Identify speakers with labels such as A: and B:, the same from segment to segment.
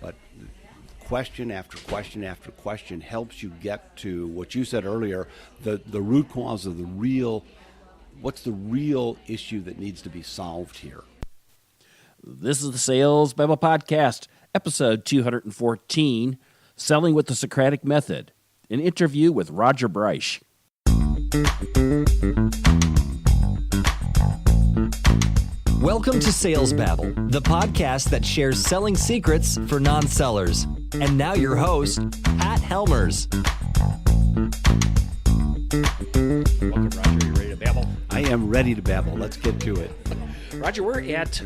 A: But question after question after question helps you get to what you said earlier, the root cause of what's the real issue that needs to be solved here.
B: This is the Sales Bible Podcast, episode 214, Selling with the Socratic Method, an interview with Roger Breisch.
C: Welcome to Sales Babble, the podcast that shares selling secrets for non-sellers. And now your host, Pat Helmers.
B: Welcome, Roger. You ready to babble?
A: I am ready to babble. Let's get to it.
B: Roger, we're at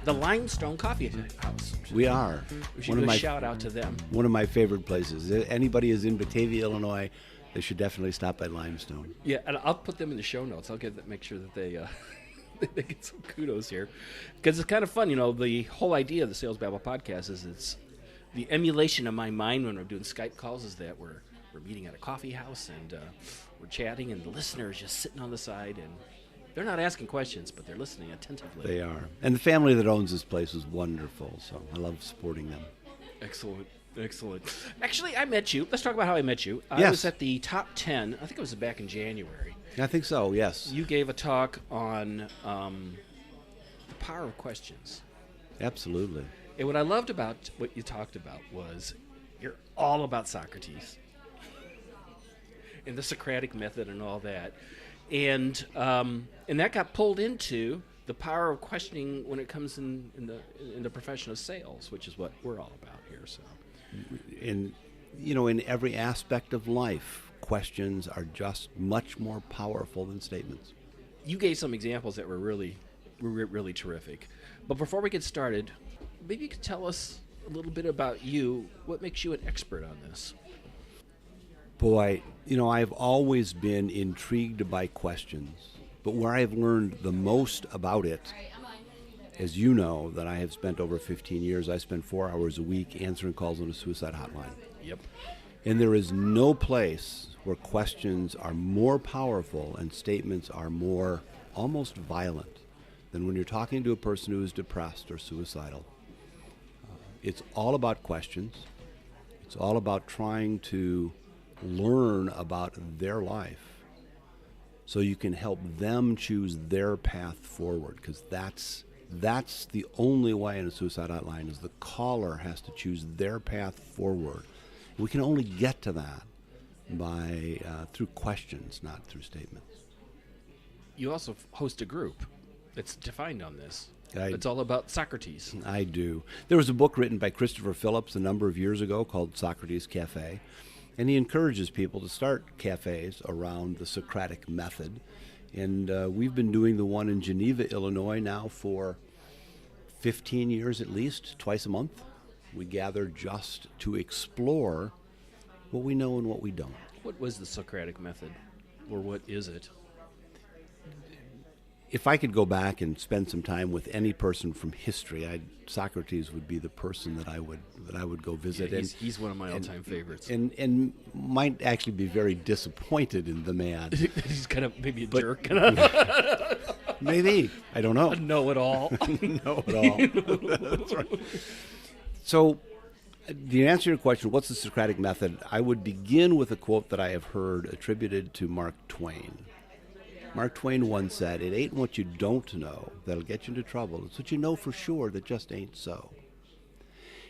B: the Limestone Coffee House.
A: We are.
B: We should do a shout out to them.
A: One of my favorite places. Anybody is in Batavia, Illinois, they should definitely stop by Limestone.
B: Yeah, and I'll put them in the show notes. I'll make sure that they they get some kudos here, because it's kind of fun. You know, the whole idea of the Sales Babble podcast is it's the emulation of my mind when we're doing Skype calls is that we're meeting at a coffee house and we're chatting, and the listener is just sitting on the side, and they're not asking questions, but they're listening attentively.
A: They are. And the family that owns this place is wonderful, so I love supporting them.
B: Excellent. Actually, I met you. Let's talk about how I met you. I
A: Yes.
B: was at the top 10. I think it was back in January.
A: I think so, yes.
B: You gave a talk on the power of questions.
A: Absolutely.
B: And what I loved about what you talked about was you're all about Socrates and the Socratic Method and all that. And that got pulled into the power of questioning when it comes in the profession of sales, which is what we're all about here. So,
A: In every aspect of life, questions are just much more powerful than statements.
B: you gave some examples that were really terrific. But before we get started, maybe you could tell us a little bit about you. What makes you an expert on this?
A: Boy, I've always been intrigued by questions, but where I've learned the most about it, as you know, that I have spent over 15 years, I spend 4 hours a week answering calls on a suicide hotline.
B: Yep.
A: And there is no place where questions are more powerful and statements are more almost violent than when you're talking to a person who is depressed or suicidal. It's all about questions. It's all about trying to learn about their life so you can help them choose their path forward, because that's the only way in a suicide hotline is the caller has to choose their path forward. We can only get to that by through questions, not through statements.
B: You also host a group that's defined on this.
A: I-
B: It's all about Socrates.
A: I do. There was a book written by Christopher Phillips a number of years ago called Socrates Cafe, and he encourages people to start cafes around the Socratic Method. And we've been doing the one in Geneva, Illinois now for 15 years at least, twice a month. We gather just to explore what we know and what we don't.
B: What was the Socratic Method, or what is it?
A: If I could go back and spend some time with any person from history, Socrates would be the person that I would go visit.
B: Yeah, he's one of my all-time favorites.
A: And might actually be very disappointed in the man.
B: He's kind of maybe a jerk.
A: Maybe. I don't know.
B: Know-it-all.
A: Know-it-all. That's right. So, the answer to your question, what's the Socratic Method? I would begin with a quote that I have heard attributed to Mark Twain. Mark Twain once said, "It ain't what you don't know that'll get you into trouble. It's what you know for sure that just ain't so."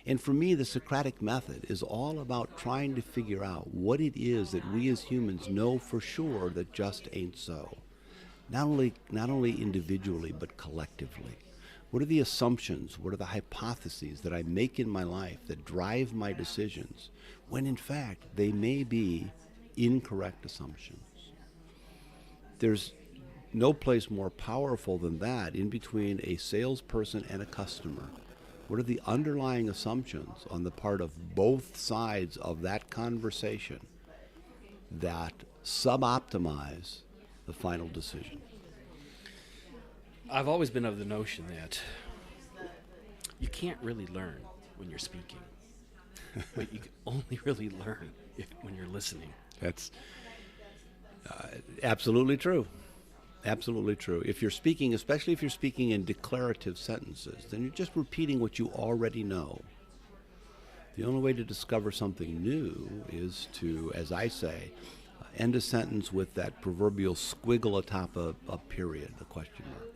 A: And for me, the Socratic Method is all about trying to figure out what it is that we as humans know for sure that just ain't so. Not only individually, but collectively. What are the assumptions? What are the hypotheses that I make in my life that drive my decisions, when in fact they may be incorrect assumptions? There's no place more powerful than that in between a salesperson and a customer. What are the underlying assumptions on the part of both sides of that conversation that suboptimize the final decision?
B: I've always been of the notion that you can't really learn when you're speaking, but you can only really learn when you're listening.
A: That's absolutely true. Absolutely true. If you're speaking, especially if you're speaking in declarative sentences, then you're just repeating what you already know. The only way to discover something new is to, as I say, end a sentence with that proverbial squiggle atop a period, a question mark.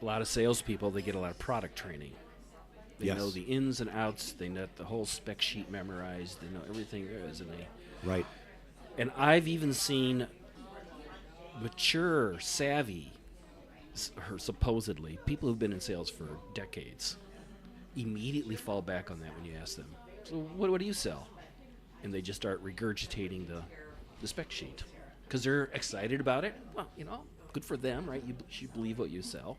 B: A lot of salespeople, they get a lot of product training. They
A: Yes.
B: know the ins and outs. They know the whole spec sheet memorized. They know everything there is.
A: Right.
B: And I've even seen mature, savvy, or supposedly, people who've been in sales for decades immediately fall back on that when you ask them, so what do you sell? And they just start regurgitating the spec sheet because they're excited about it. Well, good for them, right? You should believe what you sell.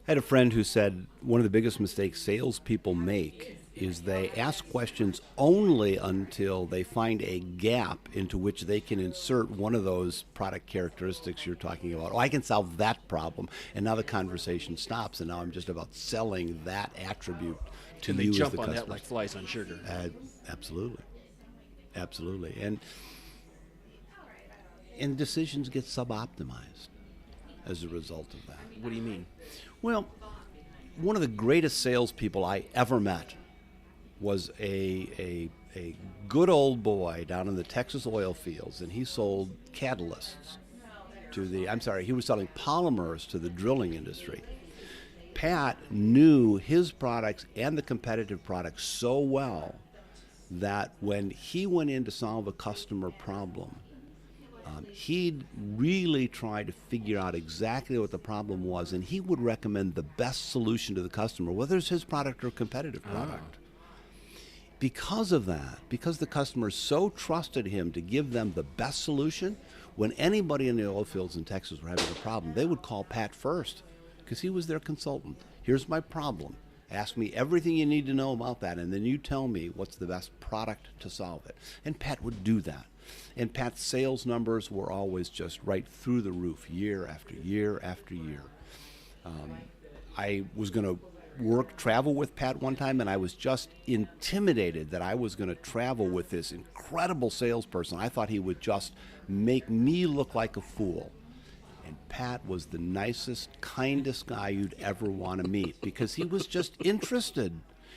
A: I had a friend who said one of the biggest mistakes salespeople make is they ask questions only until they find a gap into which they can insert one of those product characteristics you're talking about. Oh, I can solve that problem. And now the conversation stops, and now I'm just about selling that attribute to
B: And they
A: you as
B: jump
A: the
B: on
A: customer.
B: that like flies on sugar.
A: Absolutely. Absolutely. And decisions get suboptimized as a result of that.
B: What do you mean?
A: Well, one of the greatest salespeople I ever met was a good old boy down in the Texas oil fields, and he sold catalysts he was selling polymers to the drilling industry. Pat knew his products and the competitive products so well that when he went in to solve a customer problem, he'd really try to figure out exactly what the problem was, and he would recommend the best solution to the customer, whether it's his product or competitive product. Because of that, because the customers so trusted him to give them the best solution, when anybody in the oil fields in Texas were having a problem, they would call Pat first because he was their consultant. Here's my problem. Ask me everything you need to know about that, and then you tell me what's the best product to solve it. And Pat would do that. And Pat's sales numbers were always just right through the roof, year after year after year. I was going to travel with Pat one time, and I was just intimidated that I was going to travel with this incredible salesperson. I thought he would just make me look like a fool. And Pat was the nicest, kindest guy you'd ever want to meet because he was just interested.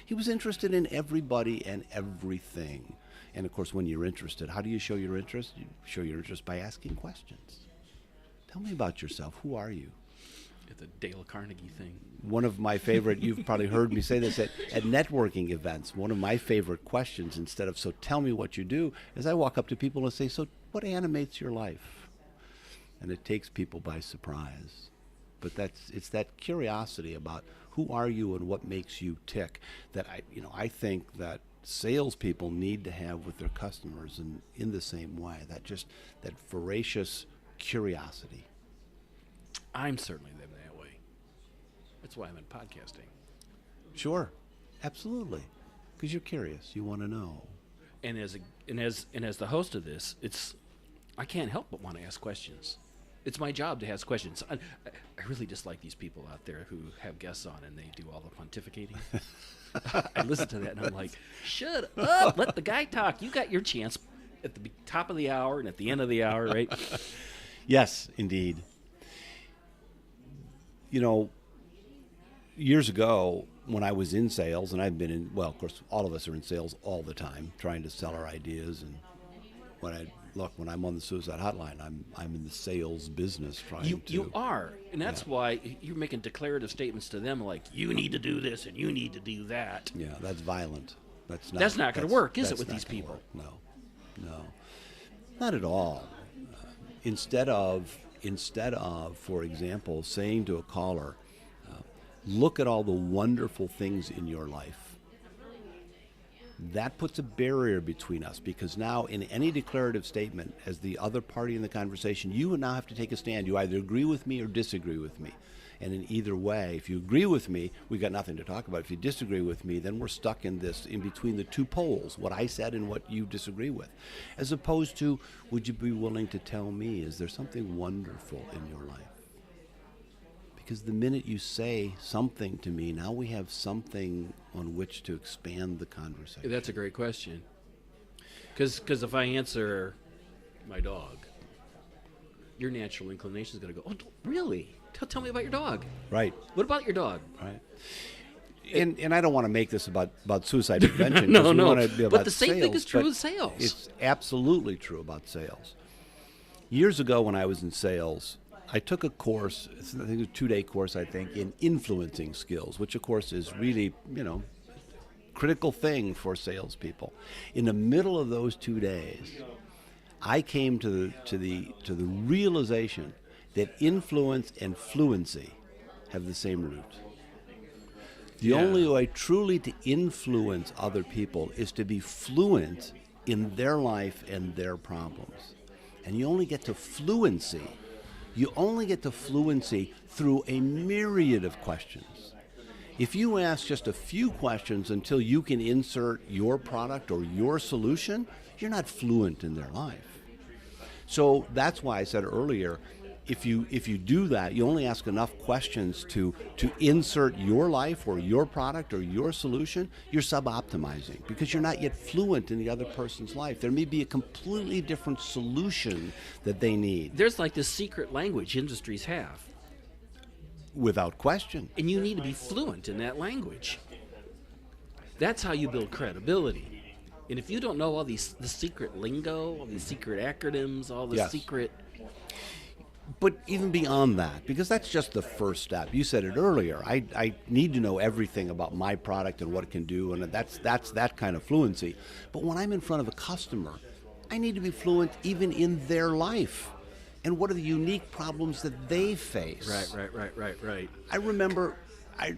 A: He was interested in everybody and everything. And of course, when you're interested, how do you show your interest? You show your interest by asking questions. Tell me about yourself. Who are you?
B: The Dale Carnegie thing.
A: One of my favorite, you've probably heard me say this at networking events, one of my favorite questions, instead of, so tell me what you do, is I walk up to people and say, so what animates your life? And it takes people by surprise. But it's that curiosity about who are you and what makes you tick that I think that salespeople need to have with their customers, and in the same way, that voracious curiosity.
B: I'm certainly them that way. That's why I'm in podcasting.
A: Sure, absolutely, because you're curious, you want to know.
B: And as the host of this, I can't help but want to ask questions. It's my job to ask questions. I really dislike these people out there who have guests on and they do all the pontificating. I listen to that and I'm like, shut up, let the guy talk. You got your chance at the top of the hour and at the end of the hour, right?
A: Yes, indeed. Years ago, when I was in sales, and I've been in, well, of course, all of us are in sales all the time, trying to sell our ideas. And when I'm on the suicide hotline, I'm in the sales business trying to.
B: You are, and that's why you're making declarative statements to them like, you need to do this and you need to do that.
A: Yeah, that's violent. That's
B: not going to work, is it, with these people?
A: No, not at all. Instead of, for example, saying to a caller, look at all the wonderful things in your life. That puts a barrier between us because now in any declarative statement, as the other party in the conversation, you would now have to take a stand. You either agree with me or disagree with me. And in either way, if you agree with me, we've got nothing to talk about. If you disagree with me, then we're stuck in between the two poles, what I said and what you disagree with. As opposed to, would you be willing to tell me, is there something wonderful in your life? Because the minute you say something to me, now we have something on which to expand the conversation.
B: That's a great question. Because if I answer my dog, your natural inclination is going to go, oh, really? Tell me about your dog.
A: Right.
B: What about your dog?
A: Right. And I don't want to make this about suicide prevention.
B: No.
A: We want to be about
B: But the same thing
A: sales,
B: is true
A: but
B: with sales.
A: It's absolutely true about sales. Years ago when I was in sales, I took a course, I think it was a 2-day course, in influencing skills, which of course is really, critical thing for salespeople. In the middle of those 2 days, I came to the realization that influence and fluency have the same root. The only way truly to influence other people is to be fluent in their life and their problems. And you only get to fluency through a myriad of questions. If you ask just a few questions until you can insert your product or your solution, you're not fluent in their life. So that's why I said earlier, if you do that, you only ask enough questions to insert your life or your product or your solution, you're sub-optimizing because you're not yet fluent in the other person's life. There may be a completely different solution that they need.
B: There's like this secret language industries have.
A: Without question.
B: And you need to be fluent in that language. That's how you build credibility. And if you don't know all the secret lingo, all the secret acronyms, all the secret...
A: But even beyond that, because that's just the first step. You said it earlier. I need to know everything about my product and what it can do, and that's that kind of fluency. But when I'm in front of a customer, I need to be fluent even in their life. And what are the unique problems that they face?
B: Right.
A: I remember a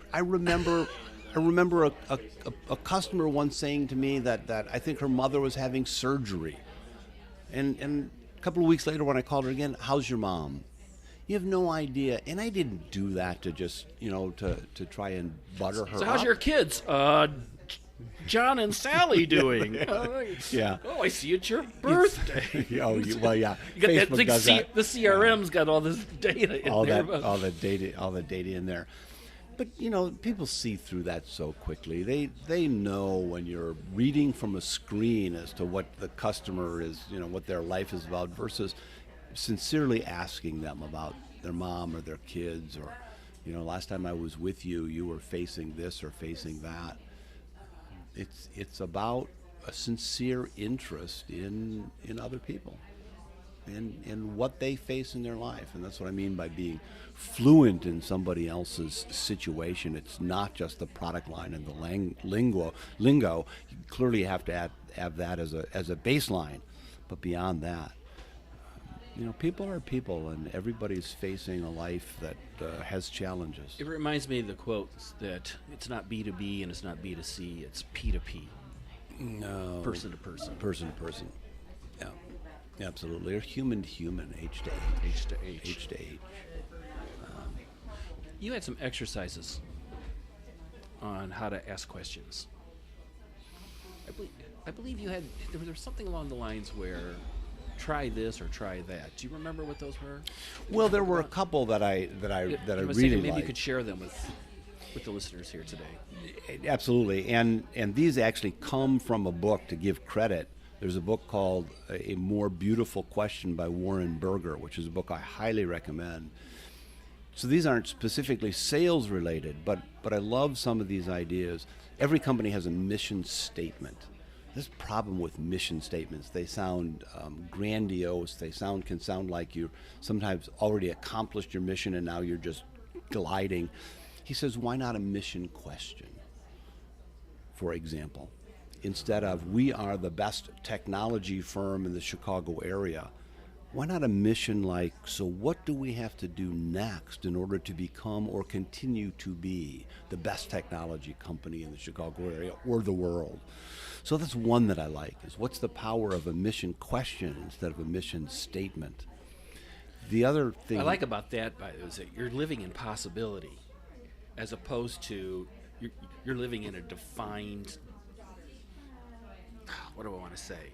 A: customer once saying to me that I think her mother was having surgery. And a couple of weeks later when I called her again, how's your mom? You have no idea. And I didn't do that to just, to try and butter her
B: So how's
A: up.
B: your kids? John and Sally doing?
A: Yeah.
B: Oh, I see it's your birthday.
A: Yeah.
B: You got
A: Facebook
B: that
A: does that.
B: The CRM's got all this data in there.
A: All the data in there. But people see through that so quickly. They know when you're reading from a screen as to what the customer is, what their life is about, versus sincerely asking them about their mom or their kids, or last time I was with you, you were facing this or facing that. It's about a sincere interest in other people and what they face in their life. And that's what I mean by being fluent in somebody else's situation. It's not just the product line and the lingo. You clearly have to have that as a baseline. But beyond that, people are people, and everybody's facing a life that has challenges.
B: It reminds me of the quote that it's not B2B and it's not B2C, it's P2P.
A: No.
B: Person to person.
A: Person to person. Yeah. Absolutely. Or human to human, H to H. H to H.
B: You had some exercises on how to ask questions. I believe you had, there was something along the lines where try this or try that. Do you remember what those were?
A: Well, there were a couple that I really
B: Maybe
A: liked.
B: you could share them with the listeners here today.
A: Absolutely, and these actually come from a book, to give credit. There's a book called A More Beautiful Question by Warren Berger, which is a book I highly recommend. So these aren't specifically sales related, but I love some of these ideas. Every company has a mission statement. There's a problem with mission statements. They sound grandiose. They can sound like you sometimes already accomplished your mission and now you're just gliding. He says, why not a mission question, for example? Instead of, we are the best technology firm in the Chicago area, why not a mission like, so what do we have to do next in order to become or continue to be the best technology company in the Chicago area or the world? So that's one that I like, is what's the power of a mission question instead of a mission statement? The other thing
B: I like about that is that you're living in possibility, as opposed to you're living in a defined, what do I want to say,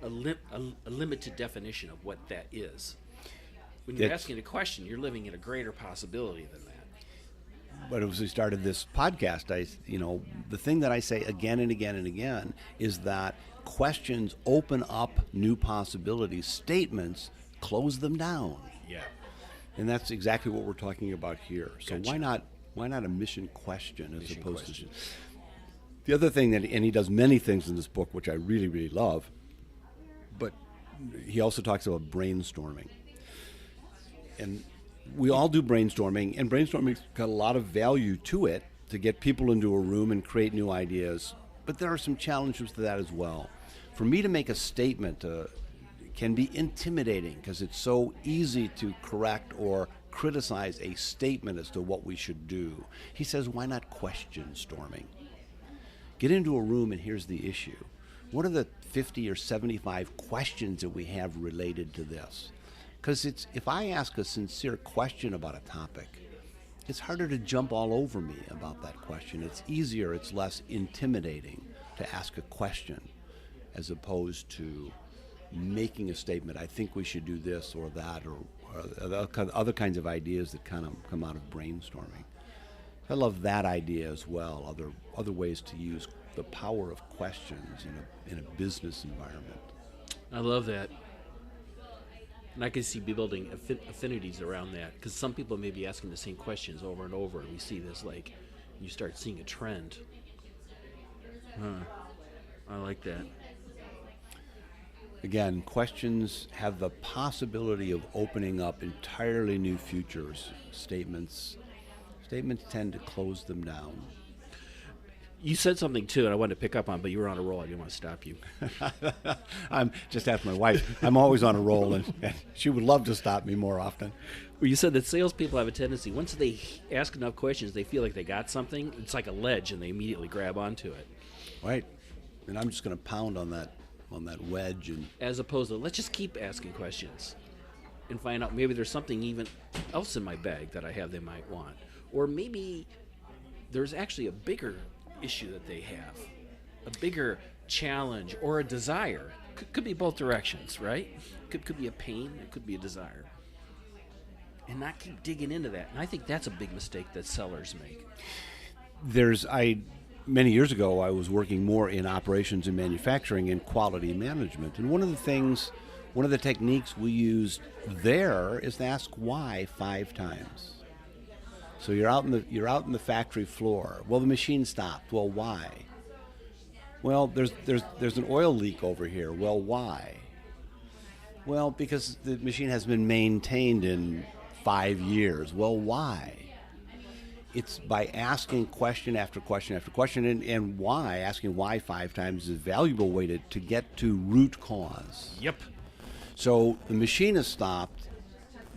B: a limited definition of what that is. When you're asking a question, you're living in a greater possibility than that.
A: But as we started this podcast, the thing that I say again and again and again is that questions open up new possibilities. Statements close them down.
B: Yeah.
A: And that's exactly what we're talking about here. So
B: Gotcha.
A: Why not a mission question as
B: Mission
A: opposed
B: question.
A: to... The other thing that, and he does many things in this book, which I really, really love, but he also talks about brainstorming. And we all do brainstorming, and brainstorming's got a lot of value to it to get people into a room and create new ideas. But there are some challenges to that as well. For me to make a statement can be intimidating because it's so easy to correct or criticize a statement as to what we should do. He says, why not question storming? Get into a room and here's the issue. What are the 50 or 75 questions that we have related to this? Because if I ask a sincere question about a topic, it's harder to jump all over me about that question. It's easier, it's less intimidating to ask a question as opposed to making a statement. I think we should do this or that, or other kinds of ideas that kind of come out of brainstorming. I love that idea as well. Other ways to use the power of questions in a business environment.
B: I love that. And I can see building affinities around that, because some people may be asking the same questions over and over, and we see this, like, you start seeing a trend. I like that.
A: Again, questions have the possibility of opening up entirely new futures. Statements tend to close them down.
B: You said something, too, and I wanted to pick up on, but you were on a roll. I didn't want to stop you.
A: I'm just after my wife. I'm always on a roll, and she would love to stop me more often.
B: Well, you said that salespeople have a tendency, once they ask enough questions, they feel like they got something. It's like a ledge, and they immediately grab onto it.
A: Right. And I'm just going to pound on that wedge. And
B: As opposed to, let's just keep asking questions and find out maybe there's something even else in my bag that I have they might want. Or maybe there's actually a bigger issue that they have, a bigger challenge or a desire. Could be both directions, right? Could be a pain, it could be a desire. And not keep digging into that. And I think that's a big mistake that sellers make.
A: Many years ago, I was working more in operations and manufacturing and quality management. And one of the techniques we used there is to ask why 5 times. So you're out in the factory floor. Well, the machine stopped. Well, why? Well, there's an oil leak over here. Well, why? Well, because the machine has been maintained in 5 years. Well, why? It's by asking question after question after question, and why, asking why 5 times is a valuable way to get to root cause.
B: Yep.
A: So the machine has stopped,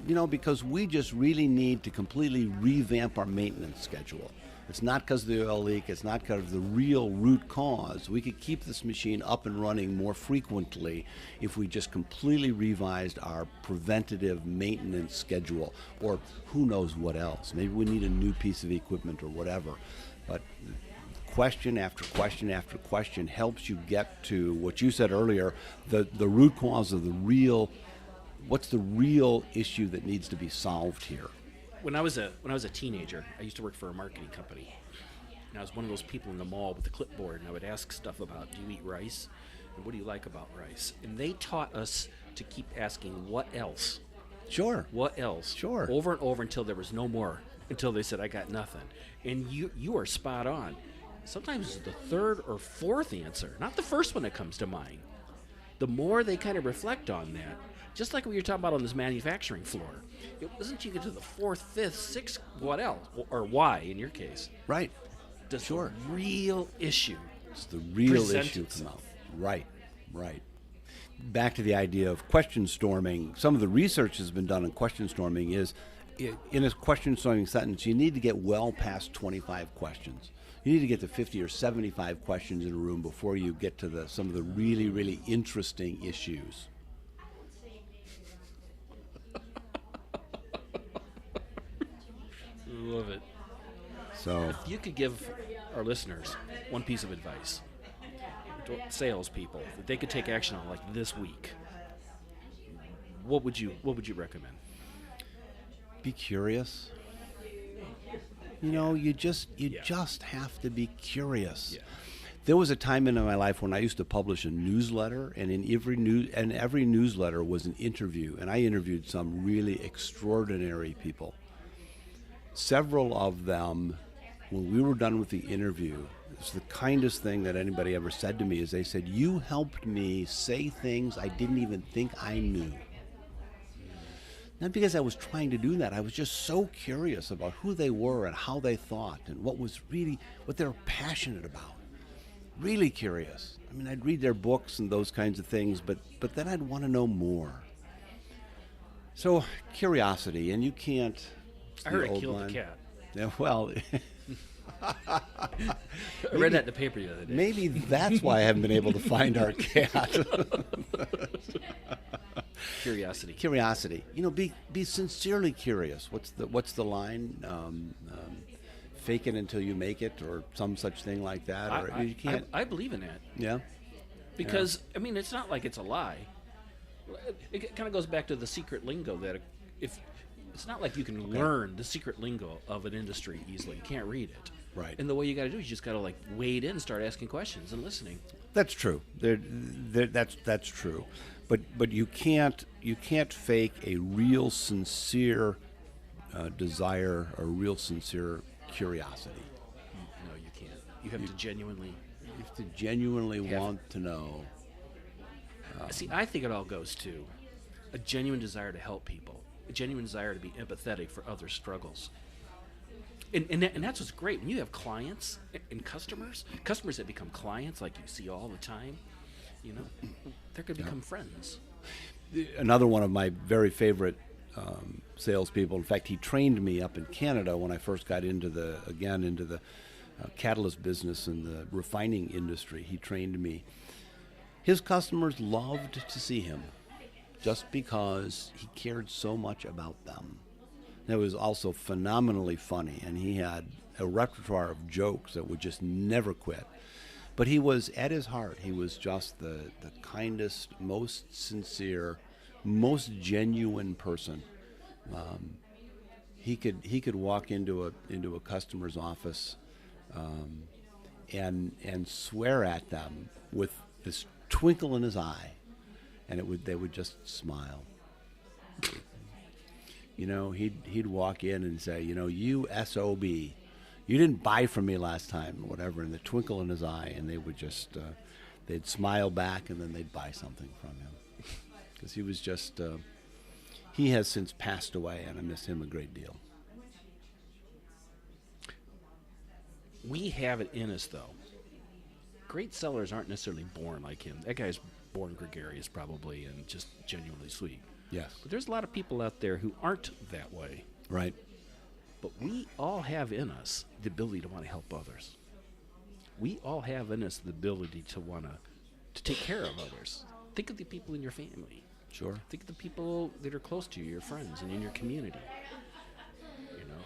A: because we just really need to completely revamp our maintenance schedule. It's not because of the oil leak, it's not because of the real root cause. We could keep this machine up and running more frequently if we just completely revised our preventative maintenance schedule, or who knows what else. Maybe we need a new piece of equipment or whatever. But question after question after question helps you get to what you said earlier, the root cause of what's the real issue that needs to be solved here.
B: When I was a teenager, I used to work for a marketing company. And I was one of those people in the mall with the clipboard, and I would ask stuff about, do you eat rice? And what do you like about rice? And they taught us to keep asking, what else?
A: Sure.
B: What else?
A: Sure.
B: Over and over until there was no more, until they said, I got nothing. And you are spot on. Sometimes it's the third or fourth answer, not the first one that comes to mind. The more they kind of reflect on that, just like what you're talking about on this manufacturing floor, it wasn't you get to the 4th, 5th, 6th, what else? Or why, in your case.
A: Right.
B: Does
A: Sure.
B: the real issue
A: It's the real
B: present
A: issue
B: itself.
A: come out. Right. Back to the idea of question storming. Some of the research that's been done on question storming is, in a question storming sentence, you need to get well past 25 questions. You need to get to 50 or 75 questions in a room before you get to some of the really, really interesting issues.
B: Love it.
A: So,
B: If you could give our listeners one piece of advice, to salespeople, that they could take action on, like this week, what would you recommend?
A: be curious. You just have to be curious.
B: Yeah.
A: There was a time in my life when I used to publish a newsletter, and every newsletter was an interview, and I interviewed some really extraordinary people. several of them, when we were done with the interview, it's the kindest thing that anybody ever said to me is they said, "You helped me say things I didn't even think I knew." Not because I was trying to do that. I was just so curious about who they were and how they thought and what they were passionate about. Really curious. I mean, I'd read their books and those kinds of things, but then I'd want to know more. So, curiosity, and you can't...
B: I heard it killed the cat.
A: Yeah, well...
B: I read that in the paper the other day.
A: Maybe that's why I haven't been able to find our cat.
B: Curiosity.
A: Curiosity. You know, be sincerely curious. What's the line? Fake it until you make it, or some such thing like that. Or you can't.
B: I believe in that.
A: Yeah.
B: Because I mean, it's not like it's a lie. It kind of goes back to the secret lingo that if it's not like you can learn the secret lingo of an industry easily. You can't read it.
A: Right.
B: And the way you got to do is you just got to like wade in, start asking questions and listening.
A: That's true. That's true. But you can't fake a real sincere desire or real sincere curiosity.
B: No, you can't. You have to genuinely.
A: You have to genuinely want to know.
B: See, I think it all goes to a genuine desire to help people, a genuine desire to be empathetic for other struggles. And that's what's great. When you have clients and customers that become clients like you see all the time, you know, they're going to become friends.
A: Another one of my very favorite salespeople, in fact, he trained me up in Canada when I first got into the catalyst business and the refining industry. He trained me. His customers loved to see him just because he cared so much about them. It was also phenomenally funny, and he had a repertoire of jokes that would just never quit. But he was, at his heart, he was just the kindest, most sincere, most genuine person. He could walk into a customer's office and swear at them with this twinkle in his eye, and they would just smile. You know, he'd walk in and say, you know, you SOB, you didn't buy from me last time, or whatever, and the twinkle in his eye, and they would just, they'd smile back, and then they'd buy something from him. Because he was just, he has since passed away, and I miss him a great deal.
B: We have it in us, though. Great sellers aren't necessarily born like him. That guy's born gregarious, probably, and just genuinely sweet.
A: Yes.
B: But there's a lot of people out there who aren't that way.
A: Right.
B: But we all have in us the ability to want to help others. We all have in us the ability to want to take care of others. Think of the people in your family.
A: Sure.
B: Think of the people that are close to you, your friends, and in your community. You know.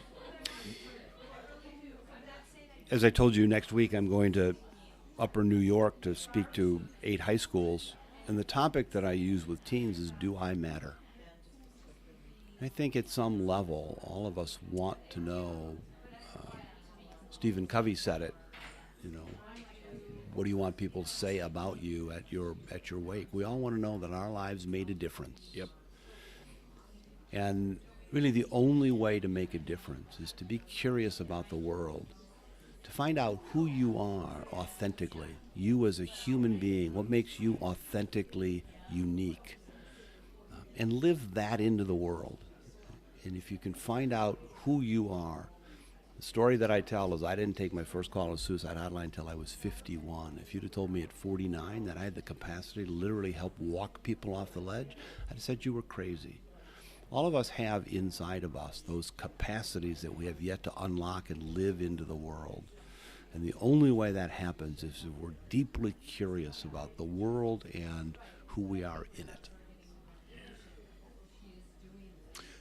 A: As I told you, next week I'm going to Upper New York to speak to 8 high schools. And the topic that I use with teens is, do I matter? I think at some level, all of us want to know. Stephen Covey said it, you know, what do you want people to say about you at your wake? We all want to know that our lives made a difference.
B: Yep.
A: And really the only way to make a difference is to be curious about the world, to find out who you are authentically, you as a human being, what makes you authentically unique, and live that into the world. And if you can find out who you are, the story that I tell is I didn't take my first call on a suicide hotline until I was 51. If you'd have told me at 49 that I had the capacity to literally help walk people off the ledge, I'd have said you were crazy. All of us have inside of us those capacities that we have yet to unlock and live into the world. And the only way that happens is if we're deeply curious about the world and who we are in it.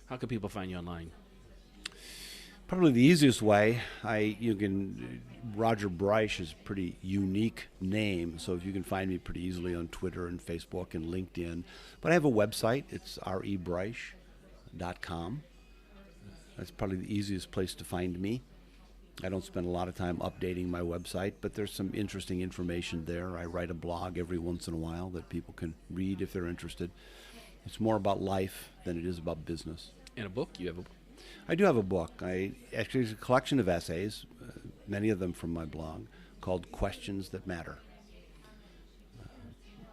B: How can people find you online?
A: Probably the easiest way, Roger Breisch is a pretty unique name, so if you can find me pretty easily on Twitter and Facebook and LinkedIn. But I have a website, it's rebreisch.com. That's probably the easiest place to find me. I don't spend a lot of time updating my website, but there's some interesting information there. I write a blog every once in a while that people can read if they're interested. It's more about life than it is about business.
B: And a book? You have a book?
A: I do have a book. Actually, it's a collection of essays, many of them from my blog, called Questions That Matter.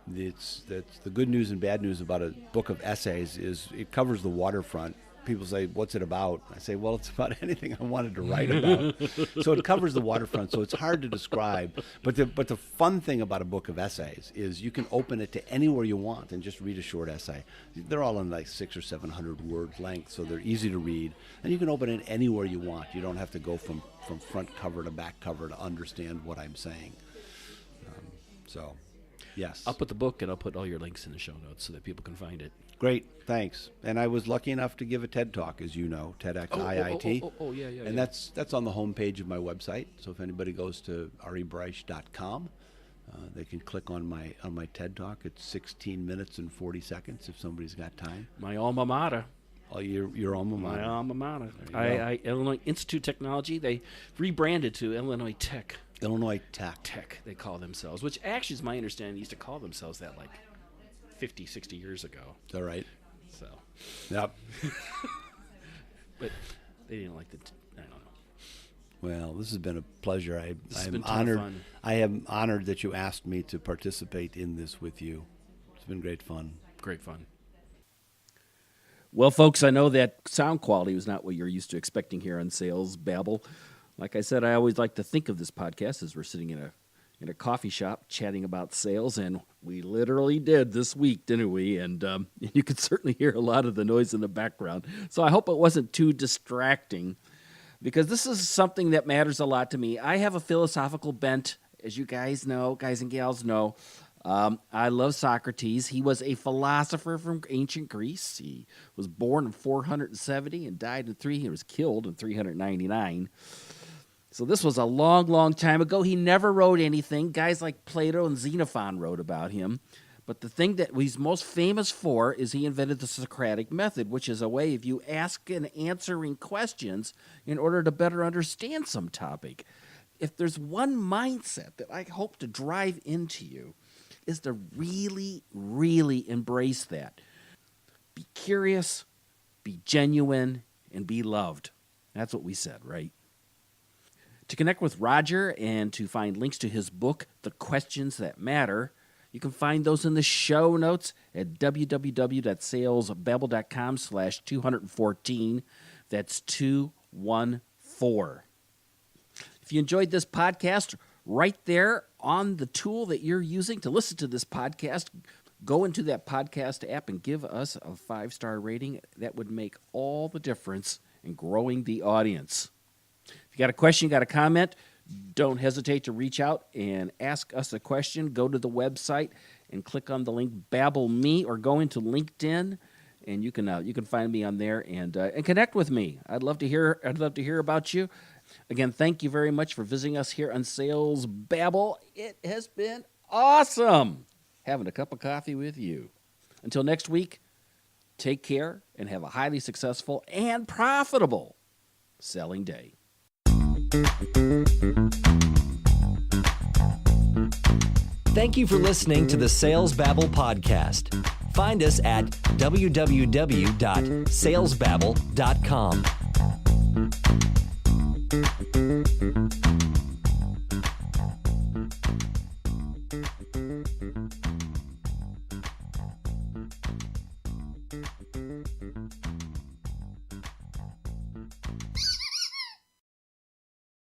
A: That's the good news and bad news about a book of essays is it covers the waterfront. People say, what's it about? I say, well, it's about anything I wanted to write about. So it covers the waterfront, so it's hard to describe. But the fun thing about a book of essays is you can open it to anywhere you want and just read a short essay. They're all in like 600 or 700 word length, so they're easy to read. And you can open it anywhere you want. You don't have to go from front cover to back cover to understand what I'm saying. So, yes.
B: I'll put the book and I'll put all your links in the show notes so that people can find it.
A: Great, thanks. And I was lucky enough to give a TED Talk, as you know, TEDx IIT.
B: Yeah.
A: And that's on the homepage of my website. So if anybody goes to rebreisch.com, they can click on my TED Talk. It's 16 minutes and 40 seconds if somebody's got time.
B: My alma mater.
A: Oh, your alma mater.
B: My alma mater. Illinois Institute Technology. They rebranded to Illinois Tech.
A: Illinois Tech.
B: Tech, they call themselves, which actually is my understanding. They used to call themselves that like 50, 60 years ago.
A: Is that right?
B: So.
A: Yep.
B: But they didn't like I don't know.
A: Well, this has been a pleasure. I'm
B: honored.
A: Fun. I am honored that you asked me to participate in this with you. It's been great fun.
B: Great fun. Well, folks, I know that sound quality was not what you're used to expecting here on Sales Babble. Like I said, I always like to think of this podcast as we're sitting in a coffee shop chatting about sales, and we literally did this week, didn't we? And you could certainly hear a lot of the noise in the background. So I hope it wasn't too distracting, because this is something that matters a lot to me. I have a philosophical bent, as you guys know, guys and gals know. I love Socrates. He was a philosopher from ancient Greece. He was born in 470 and died in He was killed in 399. So this was a long, long time ago. He never wrote anything. Guys like Plato and Xenophon wrote about him. But the thing that he's most famous for is he invented the Socratic Method, which is a way of you asking and answering questions in order to better understand some topic. If there's one mindset that I hope to drive into you, is to really, really embrace that. Be curious, be genuine, and be loved. That's what we said, right? To connect with Roger and to find links to his book, The Questions That Matter, you can find those in the show notes at www.salesbabble.com/214. That's 214. If you enjoyed this podcast, right there on the tool that you're using to listen to this podcast, go into that podcast app and give us a 5-star rating. That would make all the difference in growing the audience. If you got a question, you got a comment, don't hesitate to reach out and ask us a question. Go to the website and click on the link Babble Me, or go into LinkedIn and you can find me on there and connect with me. I'd love to hear about you. Again, thank you very much for visiting us here on Sales Babble. It has been awesome having a cup of coffee with you. Until next week, take care and have a highly successful and profitable selling day.
C: Thank you for listening to the Sales Babble podcast. Find us at www.salesbabble.com.